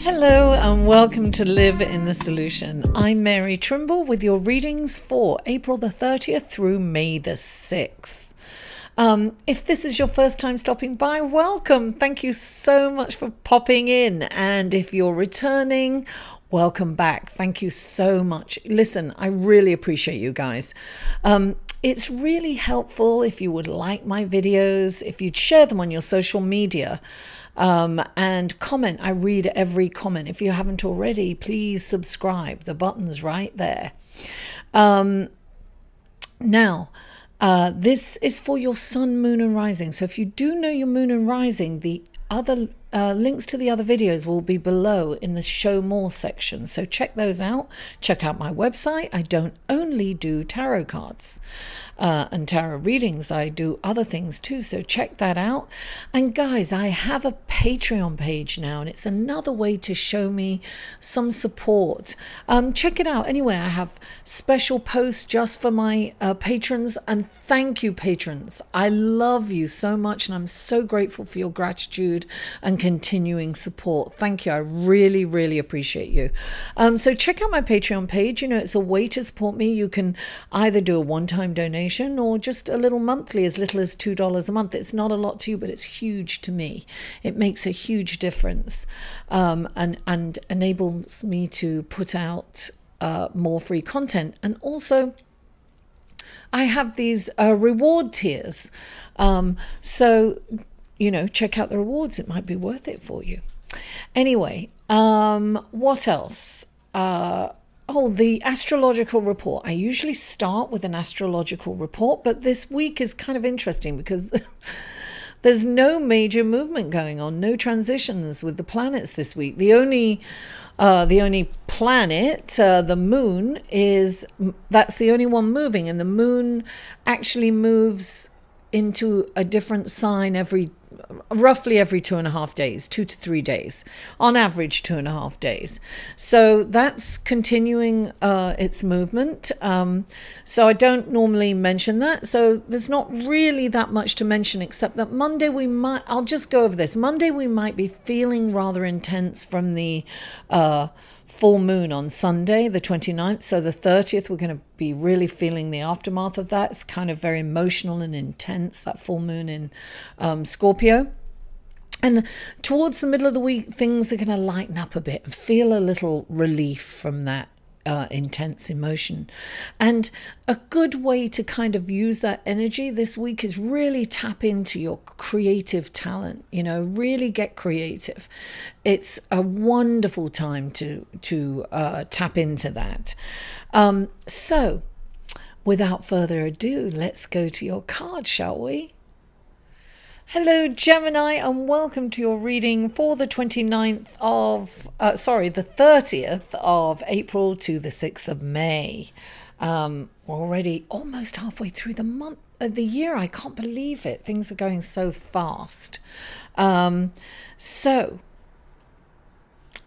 Hello and welcome to Live in the Solution. I'm Mary Trimble with your readings for April the 30th through May the 6th. If this is your first time stopping by, welcome. Thank you so much for popping in. And if you're returning, welcome back. Thank you so much. Listen, I really appreciate you guys. It's really helpful if you would like my videos, if you'd share them on your social media. And comment. I read every comment. If you haven't already, please subscribe. The button's right there. Now, this is for your sun, moon and rising. So if you do know your moon and rising, the other links to the other videos will be below in the show more section. So check those out. Check out my website. I don't only do tarot cards and tarot readings. I do other things too. So check that out. And guys, I have a Patreon page now, and it's another way to show me some support. Check it out. Anyway, I have special posts just for my patrons, and thank you, patrons. I love you so much, and I'm so grateful for your gratitude and continuing support. Thank you. I really, really appreciate you. So check out my Patreon page. You know, it's a way to support me. You can either do a one-time donation or just a little monthly, as little as $2 a month. It's not a lot to you, but it's huge to me. It makes a huge difference, and enables me to put out more free content. And also, I have these reward tiers. So, you know, check out the rewards. It might be worth it for you. Anyway, what else? Oh, the astrological report. I usually start with an astrological report, but this week is kind of interesting because there's no major movement going on, no transitions with the planets this week. The only planet, the moon, that's the only one moving, and the moon actually moves into a different sign roughly every 2.5 days, 2 to 3 days, on average 2.5 days. So that's continuing its movement. So I don't normally mention that. So there's not really that much to mention, except that Monday I'll just go over this. Monday we might be feeling rather intense from the full moon on Sunday, the 29th. So the 30th, we're going to be really feeling the aftermath of that. It's kind of very emotional and intense, that full moon in Scorpio. And towards the middle of the week, things are going to lighten up a bit and feel a little relief from that intense emotion. And a good way to kind of use that energy this week is really tap into your creative talent. You know, really get creative. It's a wonderful time to tap into that. So without further ado, let's go to your card, shall we? Hello, Gemini, and welcome to your reading for the 29th of, the 30th of April to the 6th of May. We're already almost halfway through the year. I can't believe it. Things are going so fast. So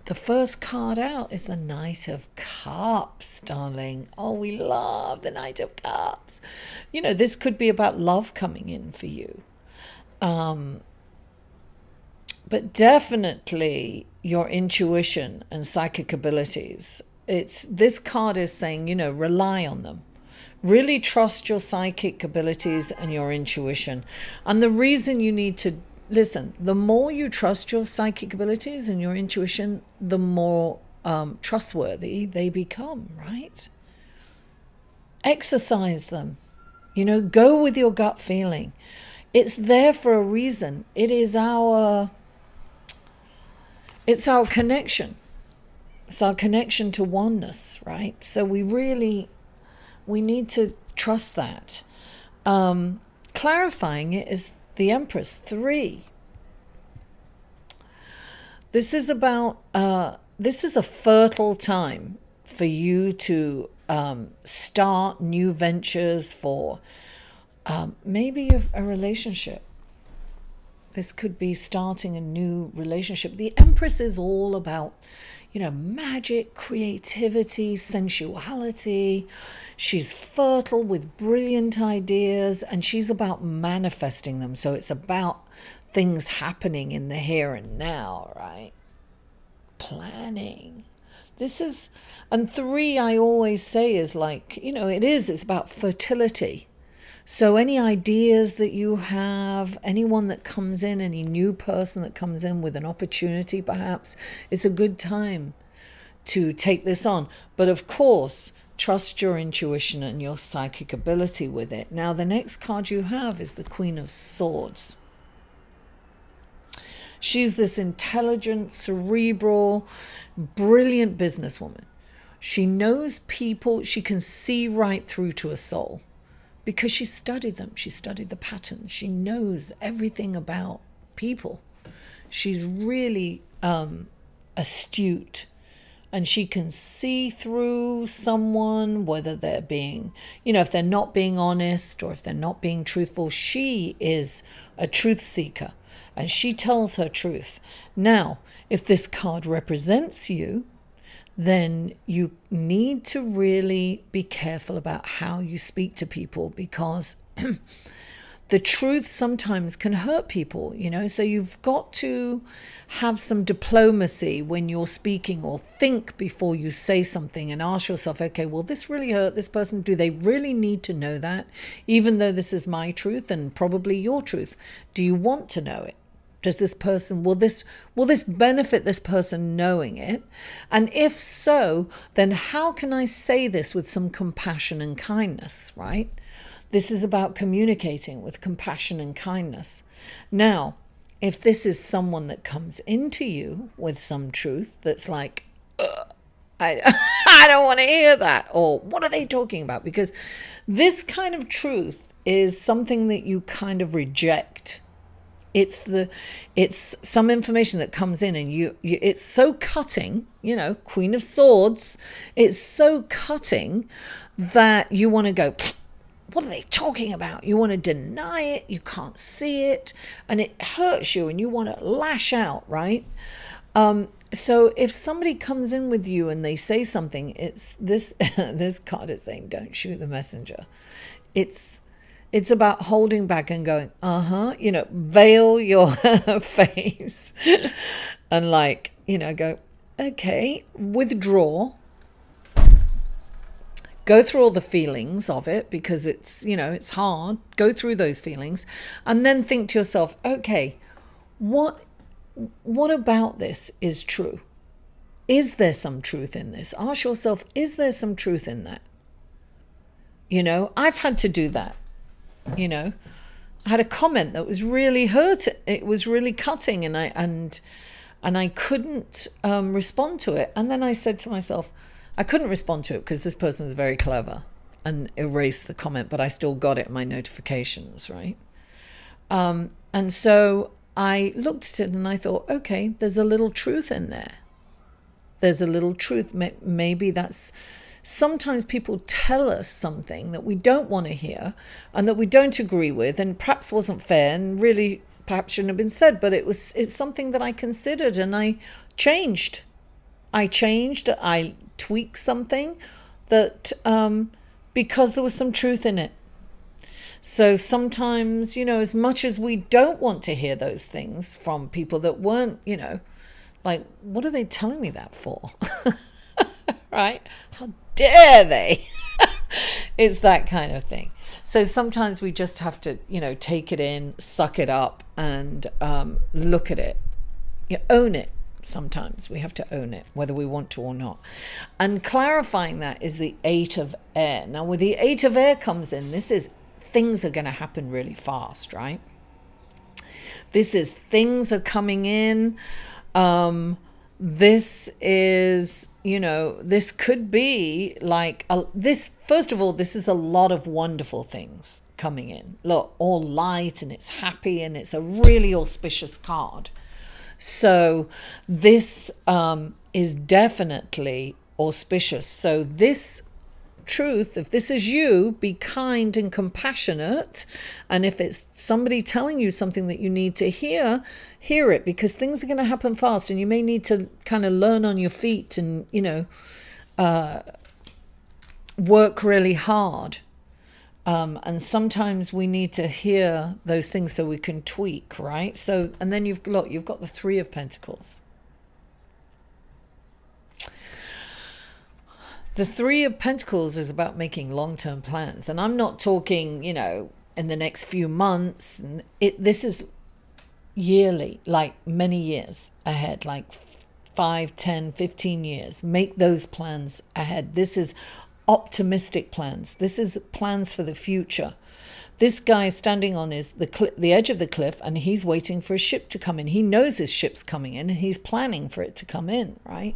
the first card out is the Knight of Cups, darling. Oh, we love the Knight of Cups. You know, this could be about love coming in for you. But definitely your intuition and psychic abilities. This card is saying, you know, rely on them. Really trust your psychic abilities and your intuition. And the reason you need to listen, the more you trust your psychic abilities and your intuition, the more trustworthy they become, right? Exercise them. You know, go with your gut feeling. It's there for a reason. It's our connection. It's our connection to oneness, right? So we need to trust that. Clarifying it is the Empress 3. This is about, this is a fertile time for you to start new ventures for maybe a relationship. This could be starting a new relationship. The Empress is all about, you know, magic, creativity, sensuality. She's fertile with brilliant ideas, and she's about manifesting them. So it's about things happening in the here and now, right? planning. This is, and 3, I always say, is like, you know, it's about fertility. So any ideas that you have, anyone that comes in, any new person that comes in with an opportunity, perhaps, it's a good time to take this on. But of course, trust your intuition and your psychic ability with it. Now, the next card you have is the Queen of Swords. She's this intelligent, cerebral, brilliant businesswoman. She knows people. She can see right through to a soul because she studied them. She studied the patterns. She knows everything about people. She's really astute, and she can see through someone, whether they're being, you know, if they're not being honest or if they're not being truthful. She is a truth seeker, and she tells her truth. Now, if this card represents you, then you need to really be careful about how you speak to people, because the truth sometimes can hurt people, you know, so you've got to have some diplomacy when you're speaking, or think before you say something and ask yourself, okay, will this really hurt this person? Do they really need to know that? Even though this is my truth and probably your truth, do you want to know it? Does this person, will this benefit this person knowing it? And if so, then how can I say this with some compassion and kindness, right? This is about communicating with compassion and kindness. Now, if this is someone that comes into you with some truth that's like, I don't want to hear that, or what are they talking about? Because this kind of truth is something that you kind of reject. It's some information that comes in, and you it's so cutting, you know, Queen of Swords. It's so cutting that you want to go, what are they talking about? You want to deny it. You can't see it, and it hurts you, and you want to lash out, right? So if somebody comes in with you and they say something, it's this. This card is saying, "Don't shoot the messenger." It's about holding back and going, you know, veil your face and, like, you know, go, okay, withdraw, go through all the feelings of it, because it's, you know, it's hard. Go through those feelings and then think to yourself, okay, what about this is true? Is there some truth in this? Ask yourself, is there some truth in that? You know, I've had to do that. You know, I had a comment that was really hurt. It was really cutting, and I couldn't respond to it. And then I said to myself, I couldn't respond to it because this person was very clever and erased the comment, but I still got it in my notifications, right? And so I looked at it and I thought, okay, there's a little truth in there. There's a little truth. Maybe that's... Sometimes people tell us something that we don't want to hear and that we don't agree with, and perhaps wasn't fair and really perhaps shouldn't have been said, but it's something that I considered, and I changed. I tweaked something that because there was some truth in it. So sometimes, you know, as much as we don't want to hear those things from people that weren't, you know, like, what are they telling me that for? Right? How dare they? It's that kind of thing. So sometimes we just have to, you know, take it in, suck it up, and look at it. You own it. Sometimes we have to own it, whether we want to or not. And clarifying that is the 8 of Air. Now, with the 8 of Air comes in, this is things are going to happen really fast, right? This is things are coming in. This is, you know, this could be like this. First of all, this is a lot of wonderful things coming in. Look, all light, and it's happy, and it's a really auspicious card. So this is definitely auspicious. So this truth, if this is you, be kind and compassionate, and if it's somebody telling you something that you need to hear it, because things are going to happen fast, and you may need to kind of learn on your feet and, you know, work really hard, and sometimes we need to hear those things so we can tweak, right? So, and then you've got the 3 of Pentacles. The Three of Pentacles is about making long-term plans. And I'm not talking, in the next few months. This is yearly, like many years ahead, like 5, 10, 15 years. Make those plans ahead. This is optimistic plans. This is plans for the future. This guy is standing on the edge of the cliff, and he's waiting for a ship to come in. He knows his ship's coming in, and he's planning for it to come in, right?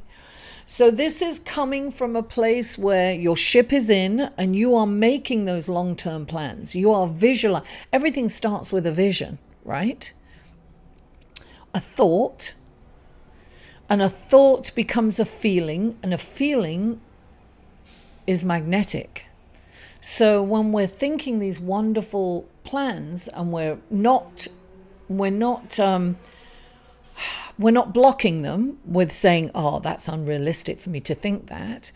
So this is coming from a place where your ship is in and you are making those long-term plans. You are visualizing. Everything starts with a vision, right? A thought. And a thought becomes a feeling, and a feeling is magnetic. So when we're thinking these wonderful plans and we're not blocking them with saying, oh, that's unrealistic for me to think that.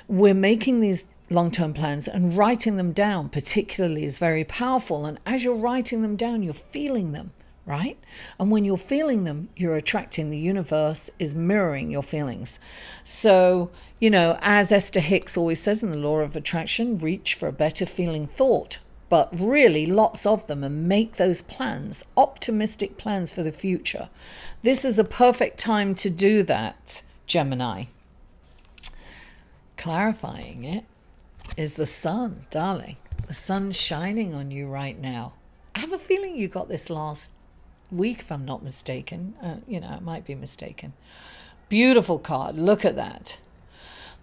We're making these long-term plans, and writing them down particularly is very powerful. And as you're writing them down, you're feeling them, right? And when you're feeling them, you're attracting. The universe is mirroring your feelings. So, as Esther Hicks always says in the Law of Attraction, reach for a better feeling thought. But really lots of them, and make those plans, optimistic plans for the future. This is a perfect time to do that, Gemini. Clarifying it is the sun, darling. The sun's shining on you right now. I have a feeling you got this last week, if I'm not mistaken. I might be mistaken. Beautiful card. Look at that.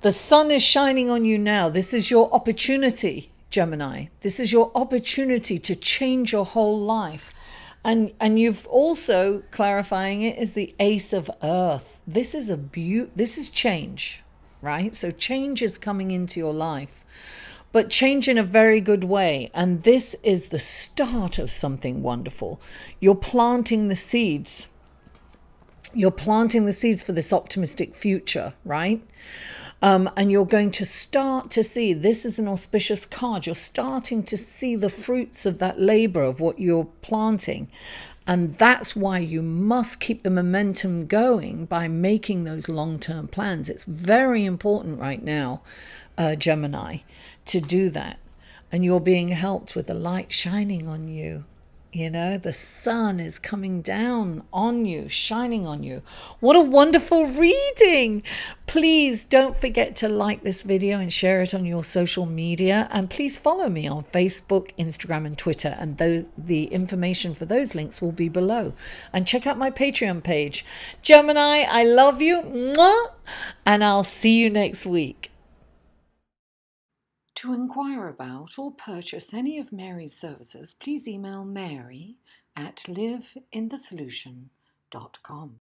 The sun is shining on you now. This is your opportunity, Gemini. This is your opportunity to change your whole life. And you've also, clarifying it, is the Ace of Earth. This is this is change, right? So change is coming into your life, but change in a very good way. And this is the start of something wonderful. You're planting the seeds. You're planting the seeds for this optimistic future, right? And you're going to start to see, this is an auspicious card, you're starting to see the fruits of that labor of what you're planting. And that's why you must keep the momentum going by making those long-term plans. It's very important right now, Gemini, to do that. And you're being helped with the light shining on you. The sun is coming down on you, shining on you. What a wonderful reading. Please don't forget to like this video and share it on your social media. And please follow me on Facebook, Instagram, and Twitter. And the information for those links will be below. And check out my Patreon page. Gemini, I love you. Mwah! And I'll see you next week. To inquire about or purchase any of Mary's services, please email Mary at liveinthesolution.com.